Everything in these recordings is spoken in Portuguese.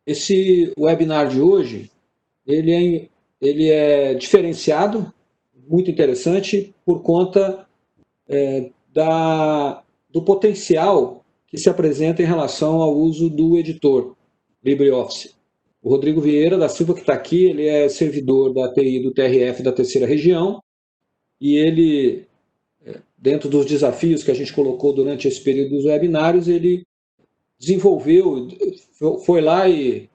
Esse webinar de hoje, ele é diferenciado, muito interessante, por conta do potencial que se apresenta em relação ao uso do editor LibreOffice. O Rodrigo Vieira da Silva, que está aqui, ele é servidor da TI do TRF da terceira região, e ele, dentro dos desafios que a gente colocou durante esse período dos webinários, ele desenvolveu, foi lá e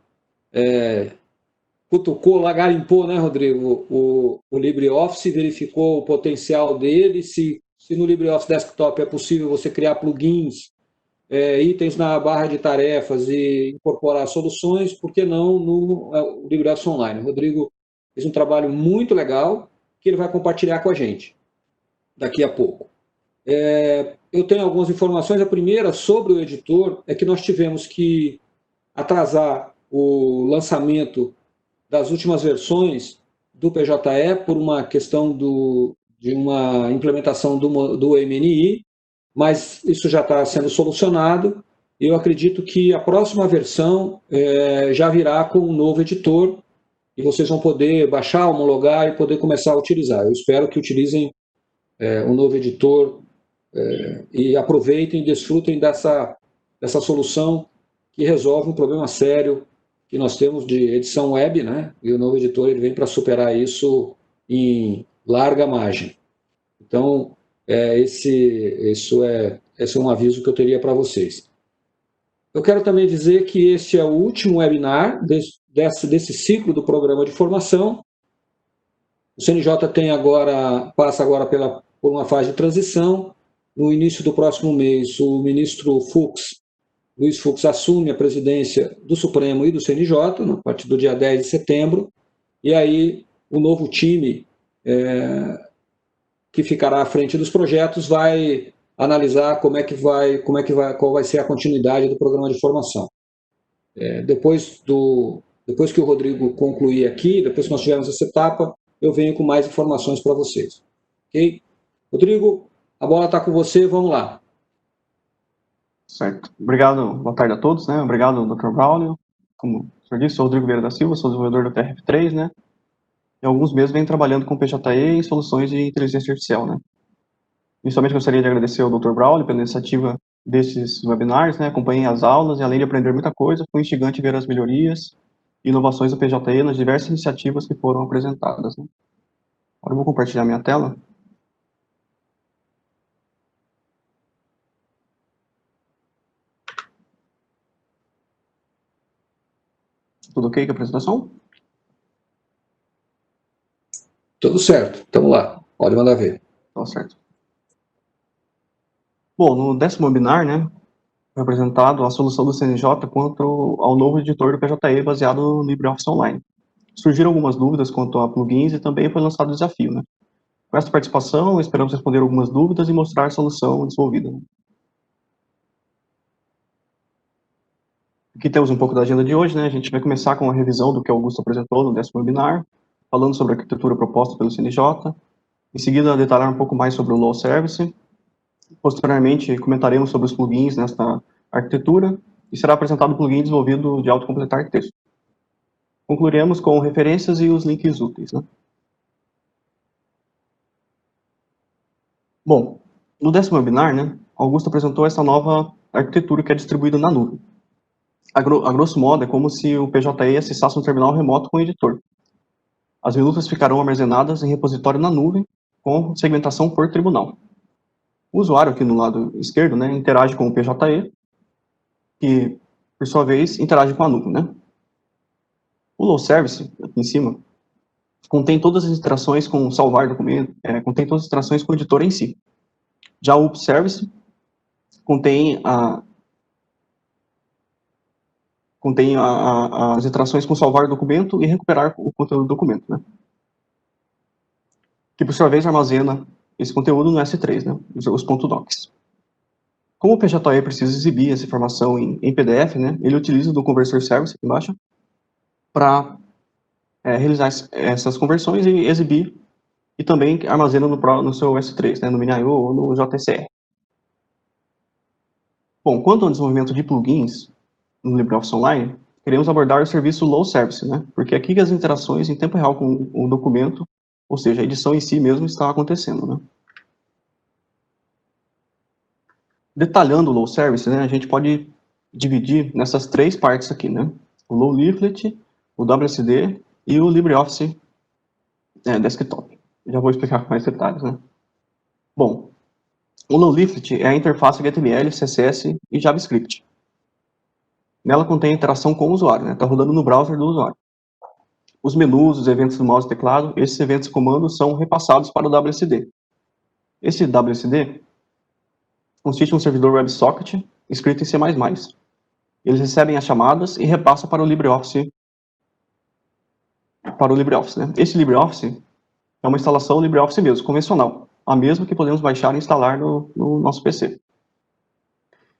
cutucou lá, garimpou, né, Rodrigo, o LibreOffice, verificou o potencial dele, se no LibreOffice Desktop é possível você criar plugins, itens na barra de tarefas e incorporar soluções, por que não no LibreOffice Online? O Rodrigo fez um trabalho muito legal que ele vai compartilhar com a gente daqui a pouco. Eu tenho algumas informações. A primeira, sobre o editor, é que nós tivemos que atrasar o lançamento das últimas versões do PJE por uma questão de uma implementação do MNI, mas isso já está sendo solucionado. Eu acredito que a próxima versão já virá com um novo editor e vocês vão poder baixar, homologar e poder começar a utilizar. Eu espero que utilizem o novo editor e aproveitem e desfrutem dessa solução que resolve um problema sério que nós temos de edição web, né? E o novo editor ele vem para superar isso em larga margem. Então, esse é um aviso que eu teria para vocês. Eu quero também dizer que este é o último webinar desse ciclo do programa de formação. O CNJ passa agora por uma fase de transição. No início do próximo mês, o ministro Luiz Fux, assume a presidência do Supremo e do CNJ, a partir do dia 10 de setembro, e aí o novo time que ficará à frente dos projetos vai analisar qual vai ser a continuidade do programa de formação. Depois que o Rodrigo concluir aqui, depois que nós tivermos essa etapa, eu venho com mais informações para vocês. Ok? Rodrigo, a bola está com você, vamos lá. Certo. Obrigado, boa tarde a todos, né? Obrigado, Dr. Braulio. Como o senhor disse, sou Rodrigo Vieira da Silva, sou desenvolvedor do TRF3, né? E há alguns meses venho trabalhando com PJE e soluções de inteligência artificial, né? Inicialmente gostaria de agradecer ao Dr. Braulio pela iniciativa desses webinars, né? Acompanhei as aulas e além de aprender muita coisa, foi instigante ver as melhorias e inovações do PJE nas diversas iniciativas que foram apresentadas, né? Agora eu vou compartilhar minha tela. Tudo ok com a apresentação? Tudo certo, estamos lá, pode mandar ver. Tá certo. Bom, no 10º webinar, né, foi apresentado a solução do CNJ quanto ao novo editor do PJE baseado no LibreOffice Online. Surgiram algumas dúvidas quanto a plugins e também foi lançado o desafio, né. Com essa participação, esperamos responder algumas dúvidas e mostrar a solução desenvolvida. Aqui temos um pouco da agenda de hoje, né, a gente vai começar com a revisão do que Augusto apresentou no 10º webinar, falando sobre a arquitetura proposta pelo CNJ, em seguida detalhar um pouco mais sobre o Low Service. Posteriormente, comentaremos sobre os plugins nesta arquitetura e será apresentado o plugin desenvolvido de autocompletar texto. Concluiremos com referências e os links úteis, né? Bom, no 10º webinar, né, Augusto apresentou essa nova arquitetura que é distribuída na nuvem. A grosso modo, é como se o PJE acessasse um terminal remoto com o editor. As minutas ficarão armazenadas em repositório na nuvem, com segmentação por tribunal. O usuário aqui no lado esquerdo, né, interage com o PJE, que, por sua vez, interage com a nuvem, né? O Low Service, aqui em cima, contém todas as interações com salvar documento, contém todas as interações com o editor em si. Já o Up Service contém as interações com salvar documento e recuperar o conteúdo do documento, né? Que, por sua vez, armazena esse conteúdo no S3, né? Os .docs. Como o PJE precisa exibir essa informação em PDF, né? Ele utiliza do Conversor Service aqui embaixo para realizar essas conversões e exibir, e também armazena no seu S3, né? No MiniIO ou no JSR. Bom, quanto ao desenvolvimento de plugins no LibreOffice Online, queremos abordar o serviço Low Service, né? Porque aqui que as interações em tempo real com o documento, ou seja, a edição em si mesmo está acontecendo, né? Detalhando o Low Service, né, a gente pode dividir nessas três partes aqui, né? O Low Leaflet, o WSD e o LibreOffice Desktop. Já vou explicar com mais detalhes, né? Bom, o Low Leaflet é a interface HTML, CSS e JavaScript. Nela contém a interação com o usuário, né? Está rodando no browser do usuário. Os menus, os eventos do mouse e teclado, esses eventos e comandos são repassados para o WSD. Esse WSD consiste em um servidor WebSocket escrito em C++. Eles recebem as chamadas e repassam para o LibreOffice. Né? Esse LibreOffice é uma instalação LibreOffice mesmo, convencional, a mesma que podemos baixar e instalar no nosso PC.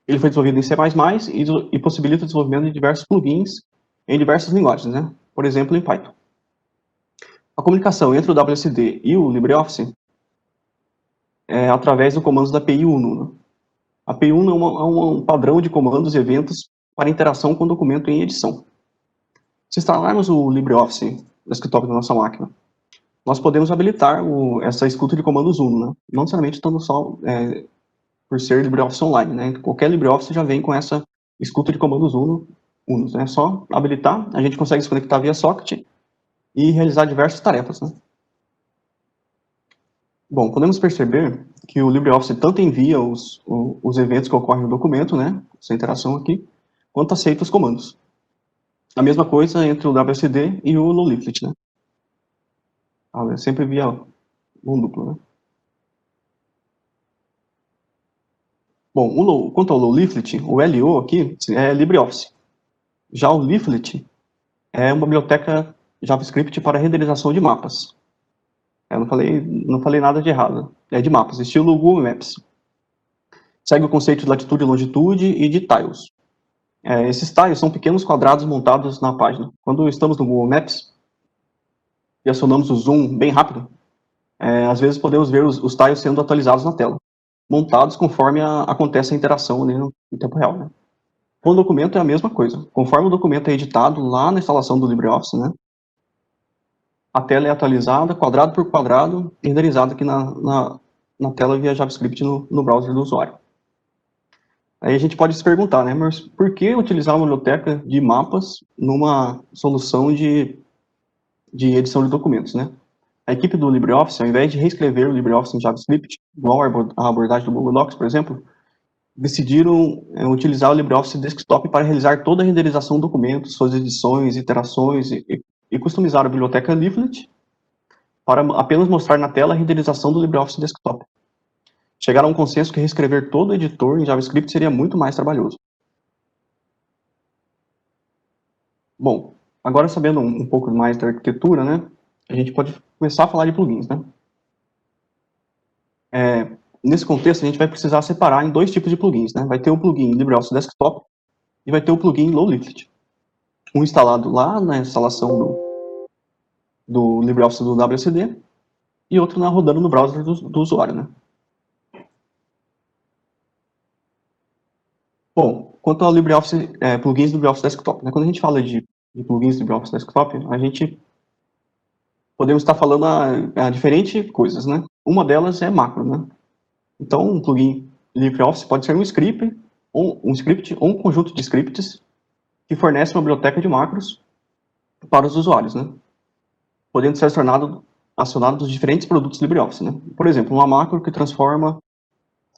Ele foi desenvolvido em C++ e possibilita o desenvolvimento de diversos plugins em diversas linguagens, né? Por exemplo, em Python. A comunicação entre o WSD e o LibreOffice é através do comando da API UNO. Né? A API UNO é um padrão de comandos e eventos para interação com o documento em edição. Se instalarmos o LibreOffice Desktop na nossa máquina, nós podemos habilitar essa escuta de comandos UNO, né? Não necessariamente estando só por ser LibreOffice Online, né? Qualquer LibreOffice já vem com essa escuta de comandos UNO, né? É só habilitar, a gente consegue se conectar via socket e realizar diversas tarefas, né? Bom, podemos perceber que o LibreOffice tanto envia os eventos que ocorrem no documento, né? Essa interação aqui, quanto aceita os comandos. A mesma coisa entre o WSD e o Low Leaflet, né? Sempre via um duplo, né? Bom, quanto ao Low Leaflet, o LO aqui é LibreOffice. Já o Leaflet é uma biblioteca JavaScript para renderização de mapas. Eu não falei nada de errado. É de mapas, estilo Google Maps. Segue o conceito de latitude e longitude e de tiles. Esses tiles são pequenos quadrados montados na página. Quando estamos no Google Maps e acionamos o zoom bem rápido, às vezes podemos ver os tiles sendo atualizados na tela, montados conforme acontece a interação ali em tempo real, né? Com o documento é a mesma coisa. Conforme o documento é editado lá na instalação do LibreOffice, né, a tela é atualizada quadrado por quadrado e renderizada aqui na tela via JavaScript no browser do usuário. Aí a gente pode se perguntar, né, mas por que utilizar uma biblioteca de mapas numa solução de edição de documentos, né? A equipe do LibreOffice, ao invés de reescrever o LibreOffice em JavaScript, igual a abordagem do Google Docs, por exemplo, decidiram utilizar o LibreOffice Desktop para realizar toda a renderização do documento, suas edições, iterações e customizar a biblioteca Leaflet para apenas mostrar na tela a renderização do LibreOffice Desktop. Chegaram a um consenso que reescrever todo o editor em JavaScript seria muito mais trabalhoso. Bom, agora sabendo um pouco mais da arquitetura, né, a gente pode começar a falar de plugins, né? Nesse contexto, a gente vai precisar separar em dois tipos de plugins, né? Vai ter o plugin LibreOffice Desktop e vai ter o plugin Low Leaflet. Um instalado lá na instalação do LibreOffice do WSD e outro rodando no browser do usuário, né? Bom, quanto ao LibreOffice, plugins do LibreOffice Desktop, né? Quando a gente fala de plugins do LibreOffice Desktop, a gente podemos estar falando a diferentes coisas, né? Uma delas é macro, né? Então, um plugin LibreOffice pode ser um script ou um conjunto de scripts que fornece uma biblioteca de macros para os usuários, né? Podendo ser acionado dos diferentes produtos LibreOffice, né? Por exemplo, uma macro que transforma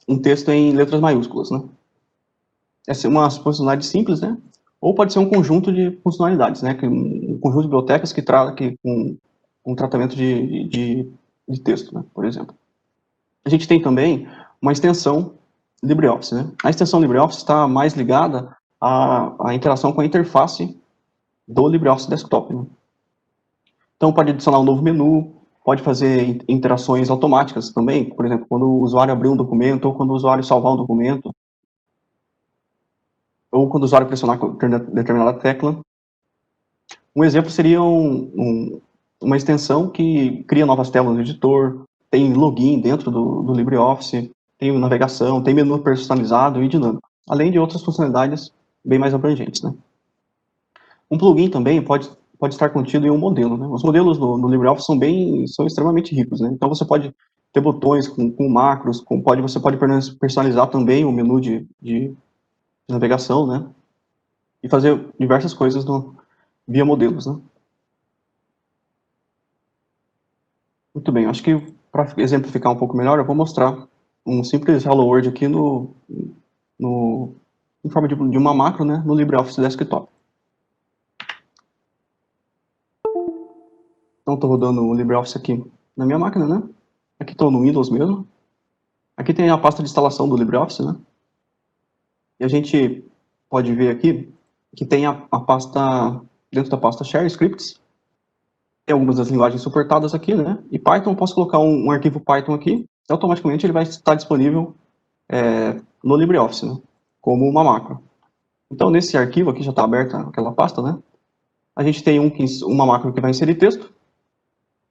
um texto em letras maiúsculas, né? Essa é uma funcionalidade simples, né? Ou pode ser um conjunto de funcionalidades, né? Um conjunto de bibliotecas que trata com um tratamento de texto, né? Por exemplo. A gente tem também uma extensão LibreOffice, né? A extensão LibreOffice está mais ligada à interação com a interface do LibreOffice Desktop, né? Então, pode adicionar um novo menu, pode fazer interações automáticas também, por exemplo, quando o usuário abrir um documento, ou quando o usuário salvar um documento, ou quando o usuário pressionar determinada tecla. Um exemplo seria uma extensão que cria novas telas no editor, tem login dentro do LibreOffice, tem navegação, tem menu personalizado e dinâmico, além de outras funcionalidades bem mais abrangentes, né? Um plugin também pode estar contido em um modelo, né? Os modelos no LibreOffice são extremamente ricos, né? Então você pode ter botões com macros, você pode personalizar também o menu de navegação, né? E fazer diversas coisas via modelos, né? Muito bem, acho que para exemplificar um pouco melhor, eu vou mostrar um simples Hello World aqui em forma de uma macro, né, no LibreOffice Desktop. Então, estou rodando o LibreOffice aqui na minha máquina, né? Aqui estou no Windows mesmo. Aqui tem a pasta de instalação do LibreOffice, né? E a gente pode ver aqui que tem a pasta, dentro da pasta Share Scripts, tem algumas das linguagens suportadas aqui, né? E Python, eu posso colocar um arquivo Python aqui, e automaticamente ele vai estar disponível no LibreOffice, né? Como uma macro. Então, nesse arquivo aqui, já está aberta aquela pasta, né? A gente tem uma macro que vai inserir texto.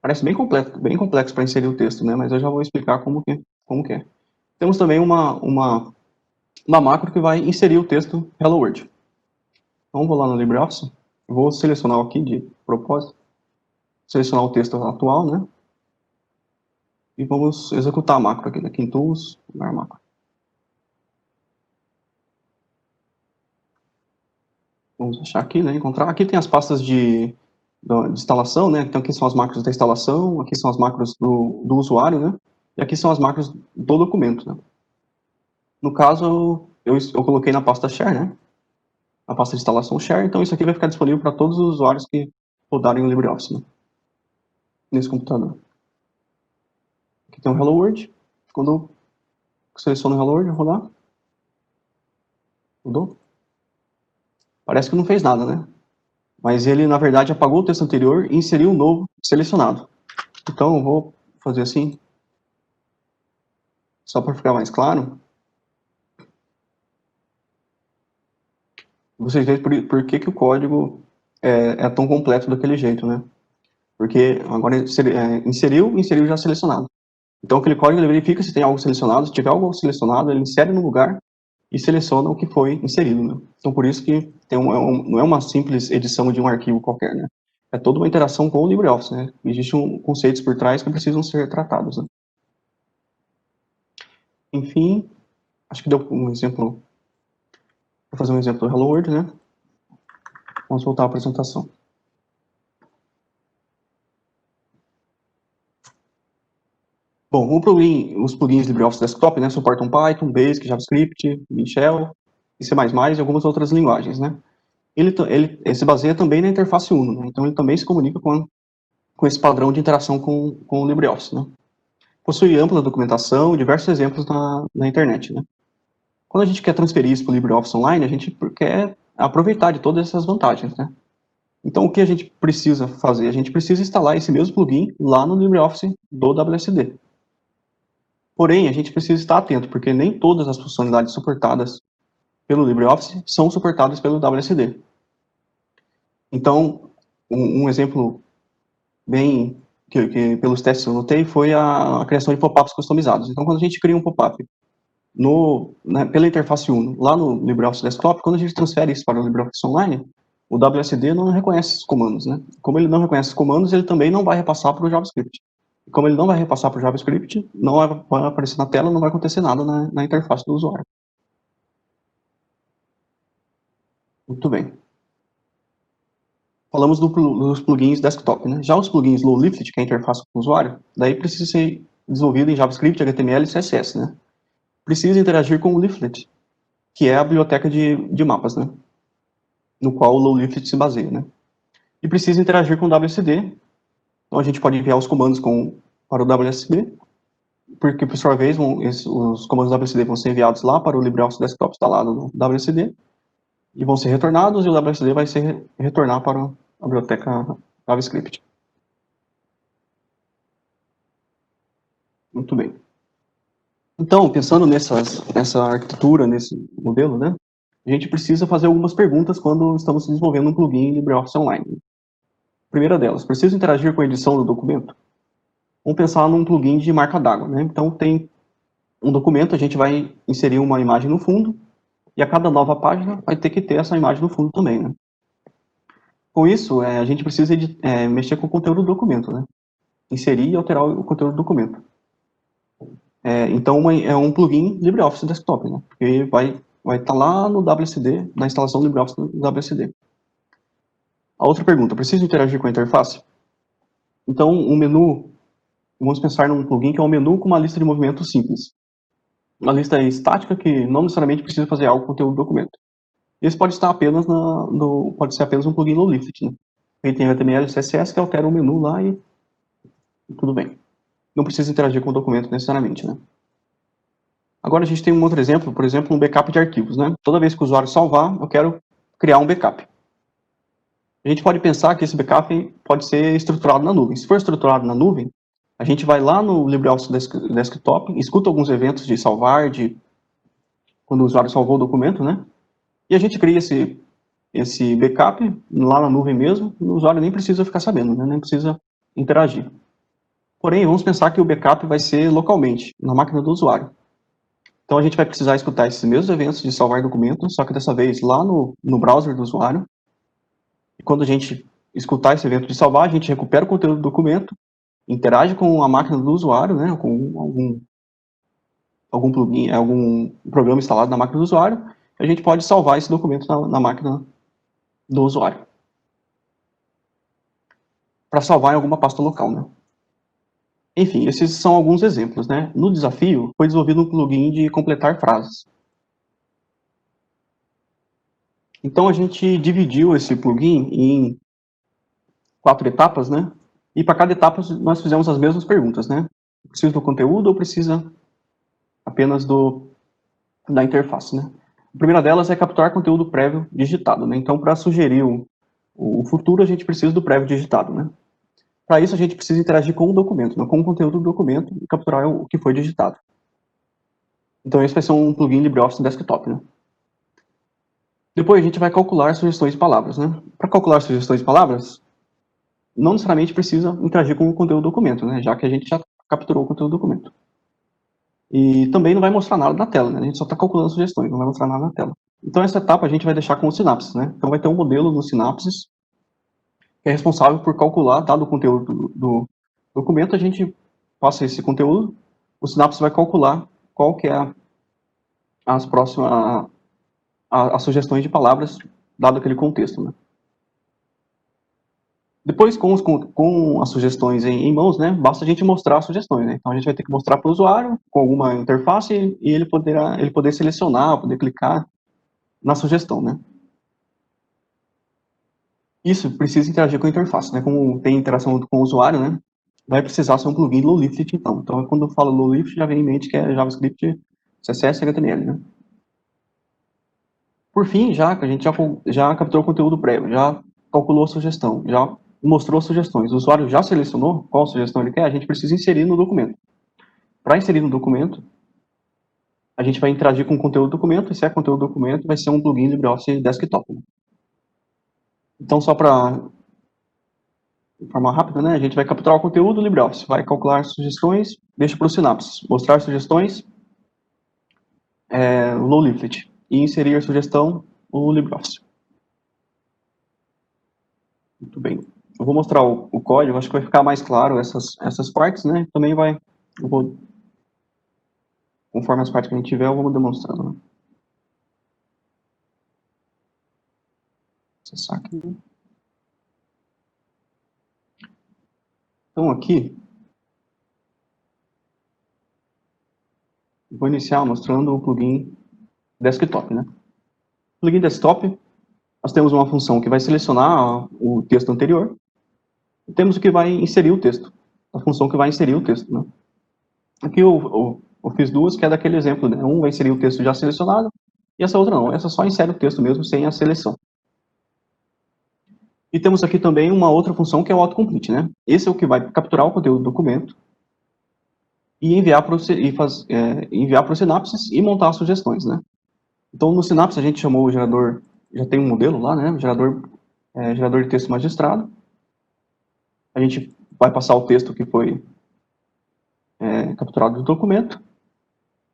Parece bem complexo para inserir o texto, né? Mas eu já vou explicar como que é. Temos também uma macro que vai inserir o texto Hello World. Então, vou lá no LibreOffice, vou selecionar aqui de propósito, selecionar o texto atual, né? E vamos executar a macro aqui, aqui em Tools, lugar macro. Vamos achar aqui, né? Encontrar. Aqui tem as pastas de instalação, né? Então aqui são as macros da instalação, aqui são as macros do usuário, né? E aqui são as macros do documento, né? No caso, eu coloquei na pasta Share, né? A pasta de instalação Share, então isso aqui vai ficar disponível para todos os usuários que rodarem o LibreOffice, né? Nesse computador. Aqui tem o Hello World. Quando eu seleciono o Hello World, rodar. Rodou. Parece que não fez nada, né? Mas ele, na verdade, apagou o texto anterior e inseriu um novo selecionado. Então, eu vou fazer assim, só para ficar mais claro. Vocês veem por que o código é tão completo daquele jeito, né? Porque agora inseriu já selecionado. Então, aquele código ele verifica se tem algo selecionado. Se tiver algo selecionado, ele insere no lugar e seleciona o que foi inserido, né? Então, por isso que não é uma simples edição de um arquivo qualquer, né? É toda uma interação com o LibreOffice, né? Existem conceitos por trás que precisam ser tratados, né? Enfim, acho que deu um exemplo. Vou fazer um exemplo do Hello World, né? Vamos voltar à apresentação. Bom, os plugins LibreOffice Desktop, né, suportam Python, Basic, JavaScript, Shell, C++ e algumas outras linguagens, né? Ele se baseia também na interface Uno, né? Então ele também se comunica com esse padrão de interação com o LibreOffice, né? Possui ampla documentação e diversos exemplos na internet, né? Quando a gente quer transferir isso para o LibreOffice Online, a gente quer aproveitar de todas essas vantagens, né? Então, o que a gente precisa fazer? A gente precisa instalar esse mesmo plugin lá no LibreOffice do WSD. Porém, a gente precisa estar atento, porque nem todas as funcionalidades suportadas pelo LibreOffice são suportadas pelo WSD. Então, um exemplo bem que pelos testes eu notei foi a criação de pop-ups customizados. Então, quando a gente cria um pop-up pela interface Uno, lá no LibreOffice Desktop, quando a gente transfere isso para o LibreOffice Online, o WSD não reconhece esses comandos, né? Como ele não reconhece os comandos, ele também não vai repassar para o JavaScript. E como ele não vai repassar para o JavaScript, não vai aparecer na tela, não vai acontecer nada na interface do usuário. Muito bem. Falamos dos plugins desktop, né? Já os plugins low lift, que é a interface com o usuário, daí precisa ser desenvolvido em JavaScript, HTML e CSS, né? Precisa interagir com o leaflet, que é a biblioteca de mapas, né? No qual o low lift se baseia, né? E precisa interagir com o WSD. Então a gente pode enviar os comandos para o WSD, porque por sua vez os comandos WSD vão ser enviados lá para o LibreOffice Desktop instalado no WSD e vão ser retornados, e o WSD vai retornar para a biblioteca JavaScript. Muito bem. Então, pensando nessa arquitetura, nesse modelo, né, a gente precisa fazer algumas perguntas quando estamos desenvolvendo um plugin LibreOffice Online. Primeira delas, preciso interagir com a edição do documento? Vamos pensar num plugin de marca d'água, né? Então, tem um documento, a gente vai inserir uma imagem no fundo, e a cada nova página vai ter que ter essa imagem no fundo também, né? Com isso, a gente precisa mexer com o conteúdo do documento, né? Inserir e alterar o conteúdo do documento. Então, é um plugin LibreOffice Desktop, né? Porque vai estar lá no WSD, na instalação do LibreOffice no WSD. A outra pergunta, preciso interagir com a interface? Então, um menu, vamos pensar num plugin que é um menu com uma lista de movimentos simples. Uma lista estática que não necessariamente precisa fazer algo com o conteúdo do documento. Esse pode estar apenas pode ser apenas um plugin low lift, né? Ele tem HTML e CSS que altera o menu lá e tudo bem. Não precisa interagir com o documento necessariamente, né? Agora a gente tem um outro exemplo, por exemplo, um backup de arquivos, né? Toda vez que o usuário salvar, eu quero criar um backup. A gente pode pensar que esse backup pode ser estruturado na nuvem. Se for estruturado na nuvem, a gente vai lá no LibreOffice Desktop, escuta alguns eventos de salvar, quando o usuário salvou o documento, né? E a gente cria esse backup lá na nuvem mesmo, e o usuário nem precisa ficar sabendo, né? Nem precisa interagir. Porém, vamos pensar que o backup vai ser localmente, na máquina do usuário. Então a gente vai precisar escutar esses mesmos eventos de salvar documentos, só que dessa vez lá no browser do usuário. E quando a gente escutar esse evento de salvar, a gente recupera o conteúdo do documento, interage com a máquina do usuário, né, com algum plugin, algum programa instalado na máquina do usuário, e a gente pode salvar esse documento na máquina do usuário. Para salvar em alguma pasta local, né? Enfim, esses são alguns exemplos, né? No desafio, foi desenvolvido um plugin de completar frases. Então a gente dividiu esse plugin em 4 etapas, né? E para cada etapa nós fizemos as mesmas perguntas, né? Precisa do conteúdo ou precisa apenas da interface, né? A primeira delas é capturar conteúdo prévio digitado, né? Então, para sugerir o futuro, a gente precisa do prévio digitado, né? Para isso, a gente precisa interagir com o documento, né? Com o conteúdo do documento e capturar o que foi digitado. Então, esse vai ser um plugin LibreOffice Desktop, né? Depois, a gente vai calcular sugestões de palavras, né? Para calcular sugestões de palavras, não necessariamente precisa interagir com o conteúdo do documento, né? Já que a gente já capturou o conteúdo do documento. E também não vai mostrar nada na tela, né? A gente só está calculando sugestões, não vai mostrar nada na tela. Então essa etapa a gente vai deixar com o Synapses, né? Então vai ter um modelo no Synapses que é responsável por calcular, dado o conteúdo do documento, a gente passa esse conteúdo, o Synapses vai calcular qual que é as próximas as sugestões de palavras, dado aquele contexto, né? Depois, com as sugestões em mãos, né, basta a gente mostrar as sugestões, né? Então a gente vai ter que mostrar para o usuário com alguma interface e ele poder selecionar, poder clicar na sugestão, né? Isso precisa interagir com a interface, né? Como tem interação com o usuário, né? Vai precisar ser um plugin low lift, então. Então, quando eu falo low lift, já vem em mente que é JavaScript, CSS e HTML, né? Por fim, a gente já capturou o conteúdo prévio, já calculou a sugestão, já mostrou sugestões. O usuário já selecionou qual sugestão ele quer, a gente precisa inserir no documento. Para inserir no documento, a gente vai interagir com o conteúdo do documento, e se é conteúdo do documento, vai ser um plugin LibreOffice Desktop. Então, só para de forma rápida, né? A gente vai capturar o conteúdo do LibreOffice, vai calcular sugestões, deixa para o Synapses, mostrar sugestões, o low leaflet, e inserir a sugestão no LibreOffice. Muito bem. Eu vou mostrar o código, acho que vai ficar mais claro essas partes, né? Também conforme as partes que a gente tiver, eu vou demonstrando, né? Acessar aqui. Então, aqui, vou iniciar mostrando o plugin Desktop, né? O plugin Desktop, nós temos uma função que vai selecionar o texto anterior, e temos o que vai inserir o texto, a função que vai inserir o texto, né? Aqui eu fiz duas, que é daquele exemplo, né? Um vai inserir o texto já selecionado, e essa outra não, essa só insere o texto mesmo, sem a seleção. E temos aqui também uma outra função que é o autocomplete, né? Esse é o que vai capturar o conteúdo do documento e enviar para o Synapses e montar as sugestões, né? Então, no Synapse a gente chamou o gerador, já tem um modelo lá, né? Gerador de texto magistrado. A gente vai passar o texto que foi capturado do documento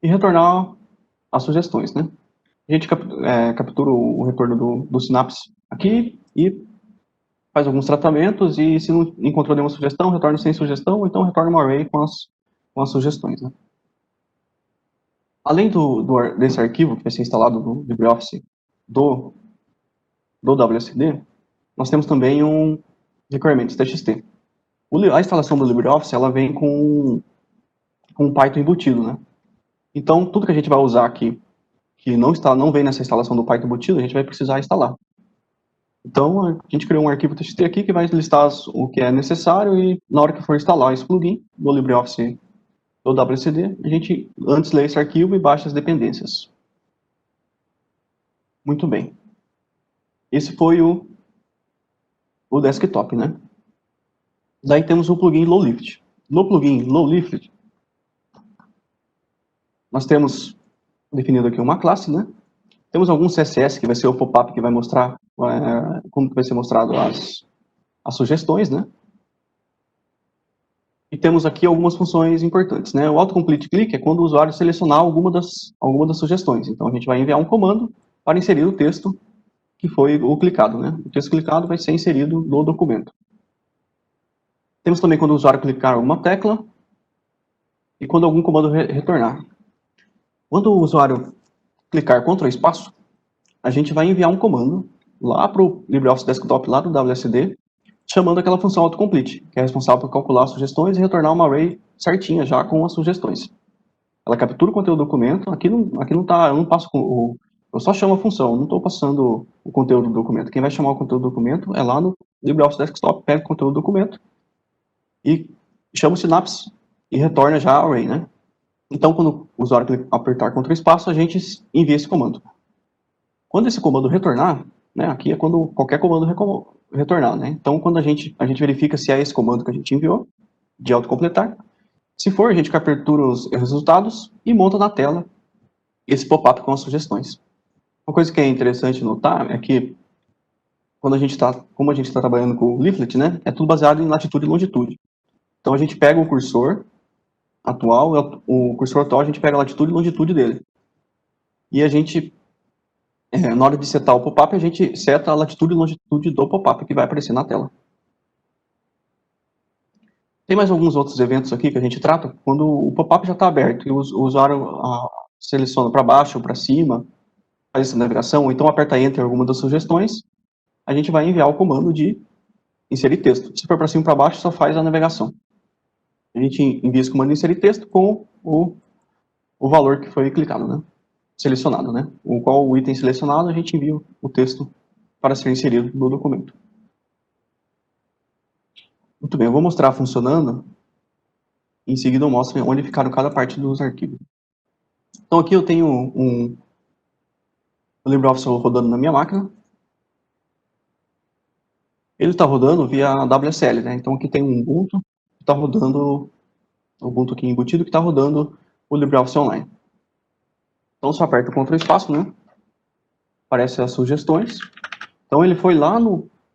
e retornar as sugestões, né? A gente captura o retorno do Synapse aqui e faz alguns tratamentos e se não encontrou nenhuma sugestão, retorna sem sugestão, ou então retorna um array com as sugestões, né? Além desse arquivo que vai ser instalado no LibreOffice do WSD, nós temos também um requirements.txt. A instalação do LibreOffice, ela vem com um Python embutido, né? Então, tudo que a gente vai usar aqui, que não vem nessa instalação do Python embutido, a gente vai precisar instalar. Então, a gente criou um arquivo TXT aqui que vai listar o que é necessário e na hora que for instalar esse plugin no LibreOffice do WSD, a gente antes lê esse arquivo e baixa as dependências. Muito bem. Esse foi o desktop, né? Daí temos o plugin Lowlift. No plugin Lowlift, nós temos definido aqui uma classe, né? Temos algum CSS que vai ser o pop-up que vai mostrar como vai ser mostrado as sugestões, né? E temos aqui algumas funções importantes, né? O autocomplete click é quando o usuário selecionar alguma das sugestões. Então, a gente vai enviar um comando para inserir o texto que foi o clicado, né? O texto clicado vai ser inserido no documento. Temos também quando o usuário clicar em alguma tecla e quando algum comando retornar. Quando o usuário clicar Ctrl espaço, a gente vai enviar um comando lá para o LibreOffice Desktop, lá do WSD, chamando aquela função autocomplete, que é responsável por calcular as sugestões e retornar uma array certinha já com as sugestões. Ela captura o conteúdo do documento, aqui não tá, eu não passo eu só chamo a função, não estou passando o conteúdo do documento. Quem vai chamar o conteúdo do documento é lá no LibreOffice Desktop, pega o conteúdo do documento e chama o Synapse e retorna já a array, né? Então, quando o usuário apertar Ctrl espaço, a gente envia esse comando. Quando esse comando retornar, né, aqui é quando qualquer comando retornar, né? Então, quando a gente verifica se é esse comando que a gente enviou, de autocompletar. Se for, a gente captura os resultados e monta na tela esse pop-up com as sugestões. Uma coisa que é interessante notar é que como a gente está trabalhando com o leaflet, né, é tudo baseado em latitude e longitude. Então, a gente pega o cursor atual a gente pega a latitude e longitude dele. E a gente, na hora de setar o pop-up, a gente seta a latitude e longitude do pop-up que vai aparecer na tela. Tem mais alguns outros eventos aqui que a gente trata. Quando o pop-up já está aberto e o usuário seleciona para baixo ou para cima, faz essa navegação, ou então aperta Enter em alguma das sugestões, a gente vai enviar o comando de inserir texto. Se for para cima ou para baixo, só faz a navegação. A gente envia esse comando de inserir texto com o valor que foi clicado, né? Selecionado, né? Qual o item selecionado, a gente envia o texto para ser inserido no documento. Muito bem, eu vou mostrar funcionando. Em seguida eu mostro onde ficaram cada parte dos arquivos. Então aqui eu tenho o LibreOffice rodando na minha máquina. Ele está rodando via WSL, né? Então aqui tem um Ubuntu, que está rodando, o Ubuntu aqui embutido, que está rodando o LibreOffice Online. Então só aperta o Ctrl espaço, né? Aparecem as sugestões. Então ele foi lá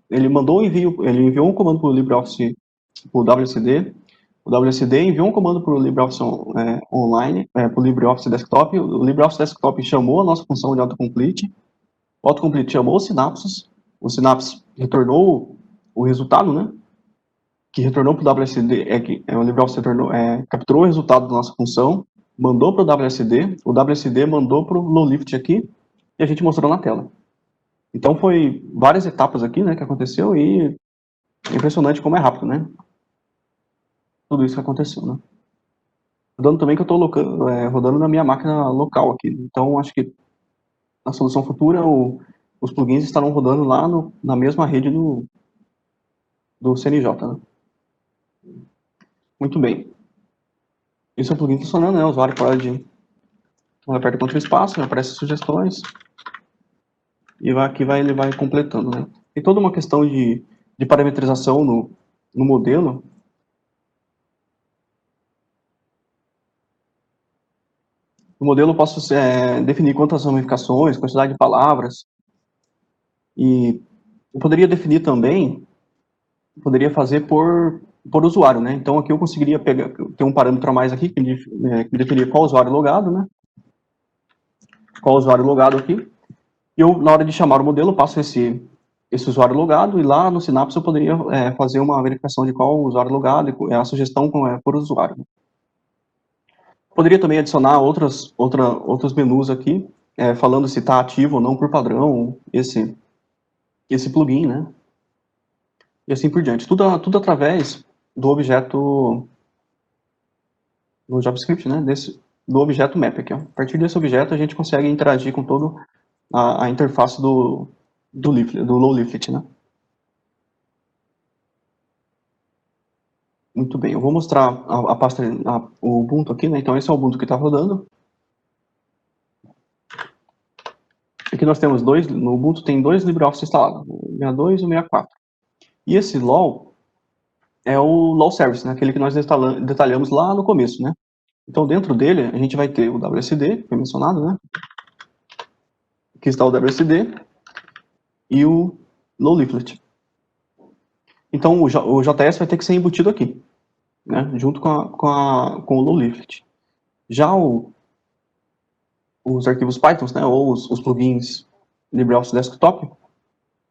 ele enviou um comando para o LibreOffice, para o WSD. O WSD enviou um comando para o LibreOffice Online, para o LibreOffice Desktop. O LibreOffice Desktop chamou a nossa função de autocomplete. O autocomplete chamou o Synapse retornou o resultado, né? Que retornou para o WSD, o LibreOffice capturou o resultado da nossa função, mandou para o WSD mandou para o Lowlift aqui, e a gente mostrou na tela. Então foi várias etapas aqui, né, que aconteceu, e é impressionante como é rápido, né? Tudo isso que aconteceu, né? Rodando também que eu estou rodando na minha máquina local aqui. Então acho que na solução futura os plugins estarão rodando lá na mesma rede do CNJ, né? Muito bem. Esse é o plugin funcionando, né? O usuário pode... Então, aperta Ctrl espaço, aparece sugestões. E ele vai completando, né? Tem toda uma questão de parametrização no modelo. No modelo eu posso definir quantas ramificações, quantidade de palavras. E eu poderia definir também, fazer por usuário, né? Então aqui eu conseguiria ter um parâmetro a mais aqui, que definia qual usuário logado, né? Qual usuário logado aqui. E eu, na hora de chamar o modelo, passo esse esse usuário logado, e lá no Synapse eu poderia fazer uma verificação de qual usuário logado e a sugestão por usuário. Poderia também adicionar outros menus aqui, falando se está ativo ou não por padrão esse plugin, né? E assim por diante. Tudo através do objeto do JavaScript, né? Do objeto map aqui. Ó. A partir desse objeto a gente consegue interagir com toda a interface do low leaflet, né? Muito bem, eu vou mostrar a pasta, o Ubuntu aqui, né? Então esse é o Ubuntu que está rodando. Aqui nós temos no Ubuntu tem dois LibreOffice instalados, o 62 e o 64. E esse LOL é o LOL Service, né? Aquele que nós detalhamos lá no começo, né? Então dentro dele a gente vai ter o WSD, que foi mencionado, né? Aqui está o WSD e o Low Leaflet. Então o JS vai ter que ser embutido aqui, né? Junto com o Low Leaflet. Já os arquivos Python, né, ou os plugins LibreOffice Desktop,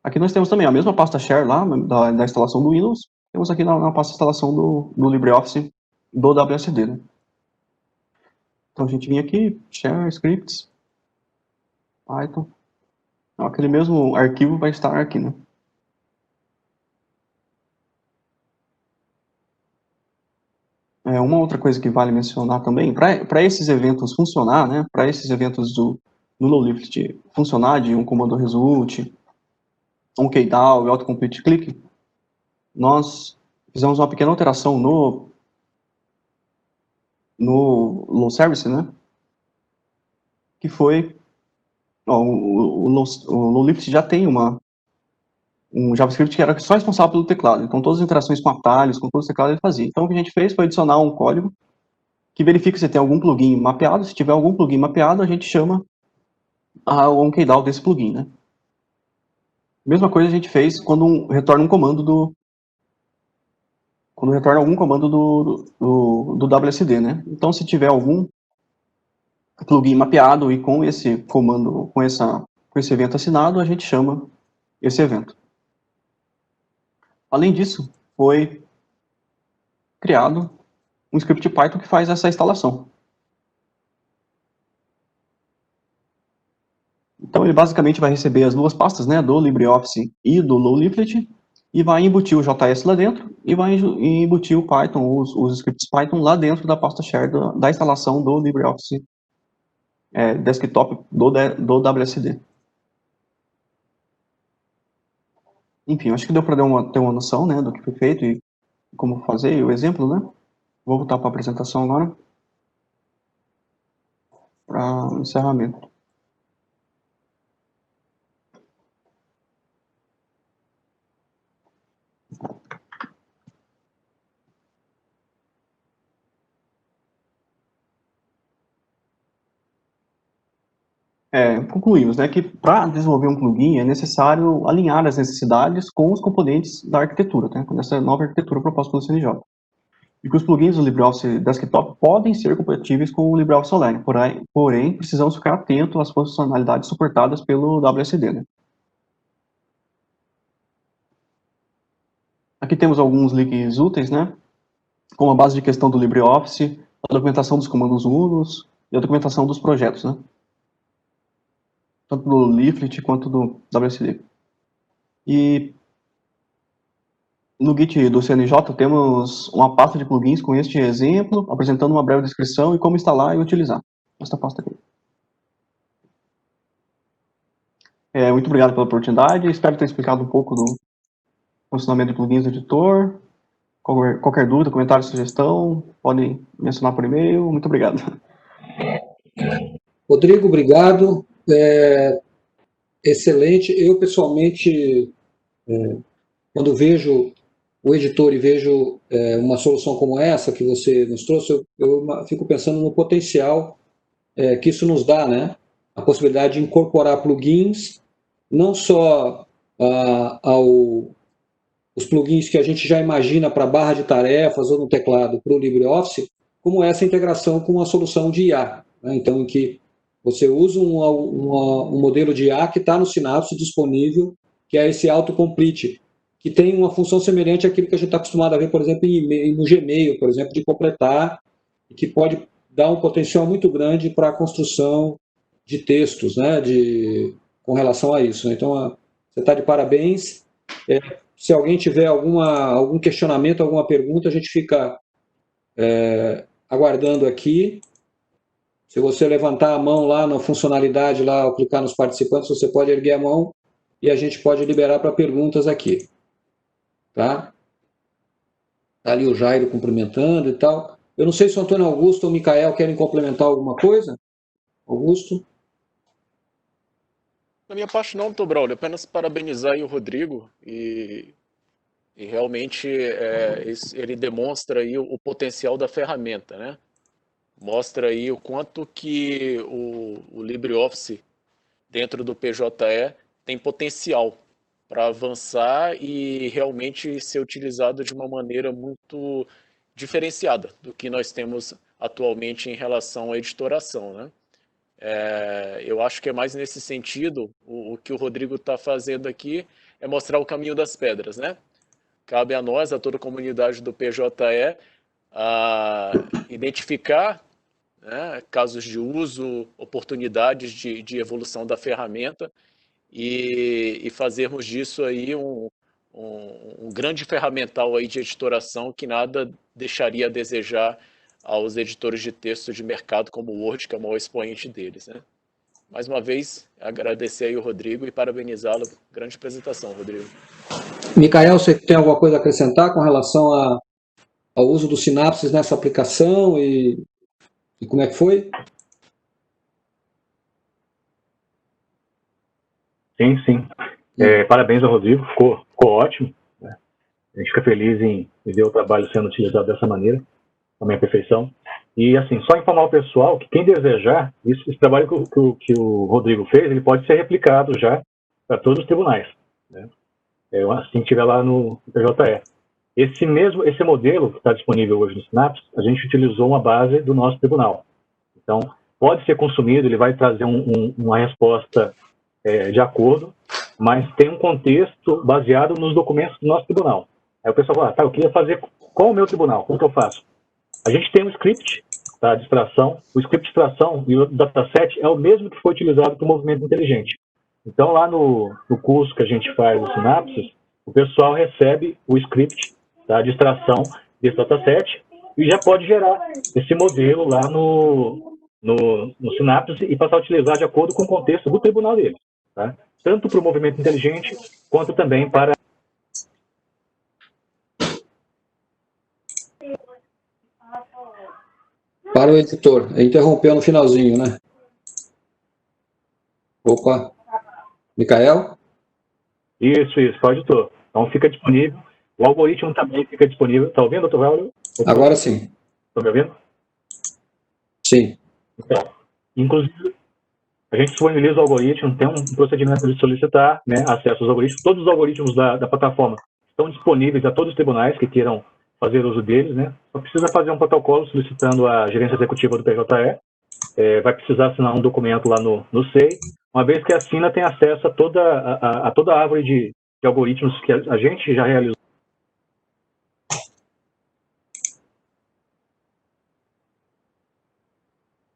aqui nós temos também a mesma pasta share lá, da instalação do Windows, temos aqui na pasta instalação do LibreOffice do WSD. Né? Então a gente vem aqui, share, scripts, Python, então, aquele mesmo arquivo vai estar aqui, né? Uma outra coisa que vale mencionar também, para esses eventos funcionar, né, para esses eventos do Low Leaflet funcionar de um comando result, um kdown e autocomplete click, nós fizemos uma pequena alteração no Low Service, né, que foi, o Low Leaflet já tem um JavaScript que era só responsável pelo teclado, então todas as interações com atalhos, com todo o teclado ele fazia. Então o que a gente fez foi adicionar um código que verifica se tem algum plugin mapeado. Se tiver algum plugin mapeado, a gente chama o OnKDAO desse plugin, né? Mesma coisa a gente fez quando retorna um comando quando retorna algum comando do WSD, né? Então, se tiver algum plugin mapeado e com esse comando, com esse evento assinado, a gente chama esse evento. Além disso, foi criado um script Python que faz essa instalação. Então ele basicamente vai receber as duas pastas, né, do LibreOffice e do Low Leaflet, e vai embutir o JS lá dentro, e vai embutir o Python, os scripts Python lá dentro da pasta share da instalação do LibreOffice Desktop do WSD. Enfim, acho que deu para ter uma noção, né, do que foi feito e como fazer, e o exemplo, né. Vou voltar para a apresentação agora, para o encerramento. Concluímos, né, que para desenvolver um plugin é necessário alinhar as necessidades com os componentes da arquitetura, né, com essa nova arquitetura proposta pelo CNJ. E que os plugins do LibreOffice Desktop podem ser compatíveis com o LibreOffice Online, porém precisamos ficar atentos às funcionalidades suportadas pelo WSD. Né? Aqui temos alguns links úteis, né, como a base de questão do LibreOffice, a documentação dos comandos unos e a documentação dos projetos, né? Tanto do Leaflet quanto do WSD. E no Git do CNJ temos uma pasta de plugins com este exemplo, apresentando uma breve descrição e como instalar e utilizar esta pasta aqui. Muito obrigado pela oportunidade, espero ter explicado um pouco do funcionamento de plugins do editor. Qualquer dúvida, comentário, sugestão, podem mencionar por e-mail. Muito obrigado. Rodrigo, obrigado. Excelente. Eu, pessoalmente, quando vejo o editor e vejo uma solução como essa que você nos trouxe, eu fico pensando no potencial que isso nos dá, né? A possibilidade de incorporar plugins, não só os plugins que a gente já imagina para barra de tarefas ou no teclado para o LibreOffice, como essa integração com a solução de IA. Né? Então, em que você usa um modelo de IA que está no Synapse disponível que é esse autocomplete, que tem uma função semelhante àquilo que a gente está acostumado a ver, por exemplo, no Gmail, por exemplo, de completar, e que pode dar um potencial muito grande para a construção de textos, né, com relação a isso. Então, você está de parabéns. Se alguém tiver algum questionamento, alguma pergunta, a gente fica aguardando aqui. Se você levantar a mão lá na funcionalidade, lá, ao clicar nos participantes, você pode erguer a mão e a gente pode liberar para perguntas aqui. Tá? Tá ali o Jairo cumprimentando e tal. Eu não sei se o Antônio Augusto ou o Micael querem complementar alguma coisa. Augusto? Da minha parte não, doutor Braulio, apenas parabenizar aí o Rodrigo e realmente ele demonstra aí o potencial da ferramenta, né? Mostra aí o quanto que o LibreOffice dentro do PJE tem potencial para avançar e realmente ser utilizado de uma maneira muito diferenciada do que nós temos atualmente em relação à editoração, né? Eu acho que é mais nesse sentido, o que o Rodrigo está fazendo aqui é mostrar o caminho das pedras, né? Cabe a nós, a toda a comunidade do PJE, a identificar, né, casos de uso, oportunidades de evolução da ferramenta e fazermos disso aí um grande ferramental aí de editoração que nada deixaria a desejar aos editores de texto de mercado como o Word, que é o maior expoente deles, né? Mais uma vez, agradecer aí o Rodrigo e parabenizá-lo. Grande apresentação, Rodrigo. Micael, você tem alguma coisa a acrescentar com relação ao uso do Synapses nessa aplicação e como é que foi? Sim. Parabéns ao Rodrigo, ficou ótimo. Né? A gente fica feliz em ver o trabalho sendo utilizado dessa maneira, também a perfeição. E, assim, só informar o pessoal que quem desejar, esse trabalho que o Rodrigo fez, ele pode ser replicado já para todos os tribunais. Né? Assim que estiver lá no PJE. Esse modelo que está disponível hoje no Synapse, a gente utilizou uma base do nosso tribunal. Então, pode ser consumido, ele vai trazer uma resposta de acordo, mas tem um contexto baseado nos documentos do nosso tribunal. Aí o pessoal fala, eu queria fazer com o meu tribunal, como que eu faço? A gente tem um script de extração, o script de extração e o dataset é o mesmo que foi utilizado para o movimento inteligente. Então, lá no curso que a gente faz no Synapses, o pessoal recebe o script de extração desse dataset e já pode gerar esse modelo lá no Synapses e passar a utilizar de acordo com o contexto do tribunal dele. Tá? Tanto para o movimento inteligente, quanto também para... Para o editor. Interrompeu no finalzinho, né? Opa. Micael? Isso, para o editor. Então fica disponível. O algoritmo também fica disponível. Está ouvindo, doutor Raul? Agora sim. Está me ouvindo? Sim. Então, inclusive, a gente disponibiliza o algoritmo, tem um procedimento de solicitar, né, acesso aos algoritmos. Todos os algoritmos da plataforma estão disponíveis a todos os tribunais que queiram fazer uso deles, né? Só precisa fazer um protocolo solicitando a gerência executiva do PJE. Vai precisar assinar um documento lá no SEI. Uma vez que assina, tem acesso a toda a árvore de algoritmos que a gente já realizou.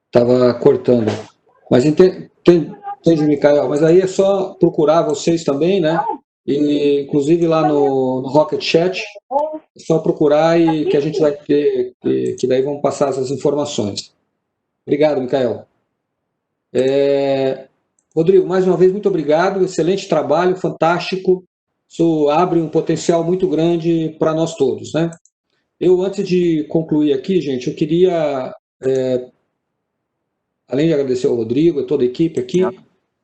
Estava cortando. Mas entende, Micael? Mas aí é só procurar vocês também, né? E, inclusive lá no Rocket Chat, é só procurar e que a gente vai ter, que daí vão passar essas informações. Obrigado, Micael. Rodrigo, mais uma vez, muito obrigado. Excelente trabalho, fantástico. Isso abre um potencial muito grande para nós todos, né? Eu, antes de concluir aqui, gente, eu queria, além de agradecer ao Rodrigo e toda a equipe aqui,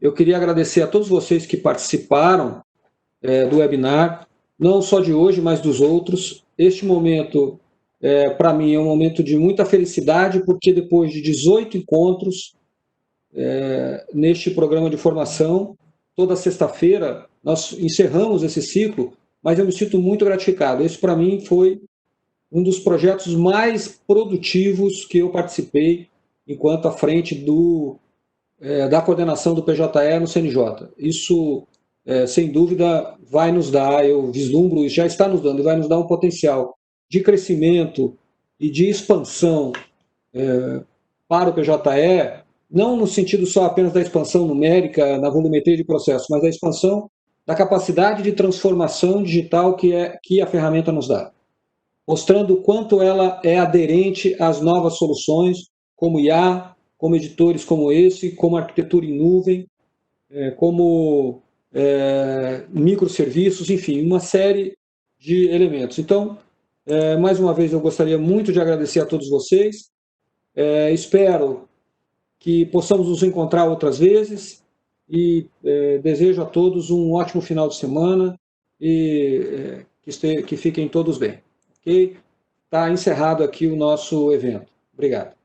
eu queria agradecer a todos vocês que participaram do webinar, não só de hoje, mas dos outros. Este momento, para mim, é um momento de muita felicidade, porque depois de 18 encontros neste programa de formação, toda sexta-feira, nós encerramos esse ciclo, mas eu me sinto muito gratificado. Esse, para mim, foi um dos projetos mais produtivos que eu participei enquanto à frente da coordenação do PJE no CNJ. Isso sem dúvida, vai nos dar, eu vislumbro, já está nos dando, e vai nos dar um potencial de crescimento e de expansão para o PJE, não no sentido só apenas da expansão numérica, na volumetria de processo, mas da expansão da capacidade de transformação digital que a ferramenta nos dá, mostrando o quanto ela é aderente às novas soluções, como IA, como editores como esse, como arquitetura em nuvem, como microserviços, enfim, uma série de elementos. Então, mais uma vez, eu gostaria muito de agradecer a todos vocês. Espero que possamos nos encontrar outras vezes e desejo a todos um ótimo final de semana e que fiquem todos bem. Ok? Está encerrado aqui o nosso evento. Obrigado.